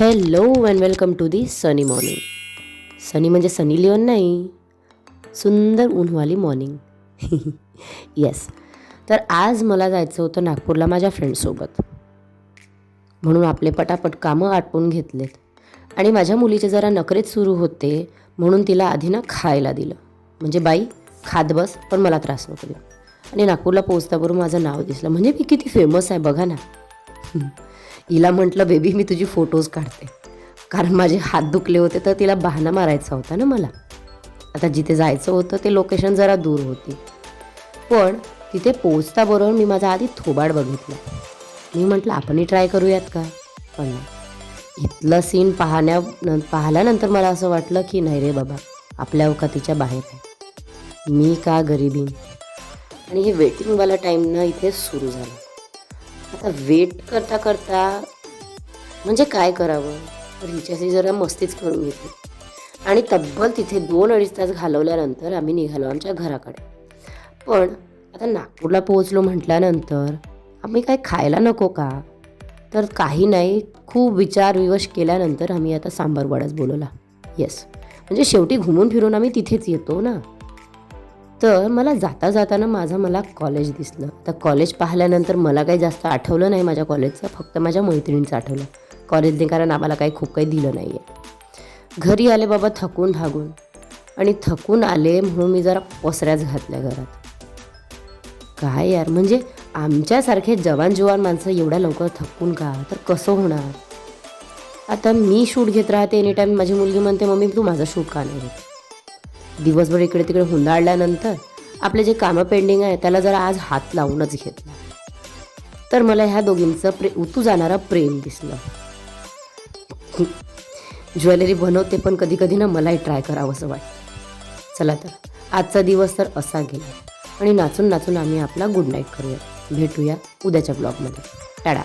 Hello and welcome to the sunny morning. Sunny म्हणजे Sunny लिओन नाही, सुंदर ऊनवाली मॉर्निंग. येस. तर आज मला जायचं होतं नागपूरला माझ्या फ्रेंडसोबत, म्हणून आपले पटापट कामं आटपून घेतलेत. आणि माझ्या मुलीचे जरा नखरेच सुरू होते, म्हणून तिला आधी ना खायला दिलं. म्हणजे बाई खात बस, पण मला त्रास नको देऊ. आणि नागपूरला पोहोचताबरोबर माझं नाव दिसलं, म्हणजे मी किती फेमस आहे बघा ना. हिला म्हटलं बेबी मी तुझी फोटोज काढते, कारण माझे हात दुखले होते तर तिला बहाणा मारायचा होता ना मला. आता जिथे जायचं होतं ते लोकेशन जरा दूर होती, पण तिथे पोहोचताबरोबर मी माझा आधी थोबाड बघितलं. मी म्हटलं आपणही ट्राय करूयात का, पण नाही. इथलं सीन पाहिल्यानंतर मला असं वाटलं की नाही रे बाबा, आपल्या अवकातीच्या बाहेर आहे. मी का गरिबीन. आणि हे वेटिंगवाला टाईम ना इथे सुरू झालं. आता वेट करता करता म्हणजे काय करावं, तर हिच्याशी जरा मस्तीच करून घेतली. आणि तब्बल तिथे 2-2.5 तास घालवल्यानंतर आम्ही निघालो आमच्या घराकडे. पण आता नागपूरला पोहोचलो म्हटल्यानंतर आम्ही काय खायला नको का, तर काही नाही, खूप विचारविवश केल्यानंतर आम्ही आता सांबार वडाच बोलवला. येस, म्हणजे शेवटी घुमून फिरून आम्ही तिथेच येतो ना. तर मला जाता जाताना मला कॉलेज दिसलं. तर कॉलेज पाहिल्यानंतर मला काही जास्त आठवलं नाही माझ्या कॉलेजचं, फक्त माझ्या मैत्रिणीचं आठवलं कॉलेजने, कारण आम्हाला खूप काही दिलं नाही आहे. घरी आले बाबा थकून भागून, आणि थकून आले म्हणून मी जरा पसऱ्याच घातल्या घरात. काय यार, म्हणजे आमच्यासारखे जवान माणसं एवढ्या लवकर थकून का, तर कसं होणार. आता मी शूट घेत राहते एनी टाईम, माझी मुलगी म्हणते मम्मी तू माझा शूट का नाही घेत. दिवसभर इकडे तिकडे हुंदाळल्यानंतर आपले जे कामं पेंडिंग आहे त्याला जरा आज हात लावूनच घेतला. तर मला ह्या दोघींचं उतू जाणारं प्रेम दिसलं. ज्वेलरी बनवते, पण कधी कधी ना मलाही ट्राय करावं असं वाटतं. चला तर आजचा दिवस तर असा गेला, आणि नाचून नाचून आम्ही आपला गुड नाईट करूया. भेटूया उद्याच्या ब्लॉगमध्ये. टाटा.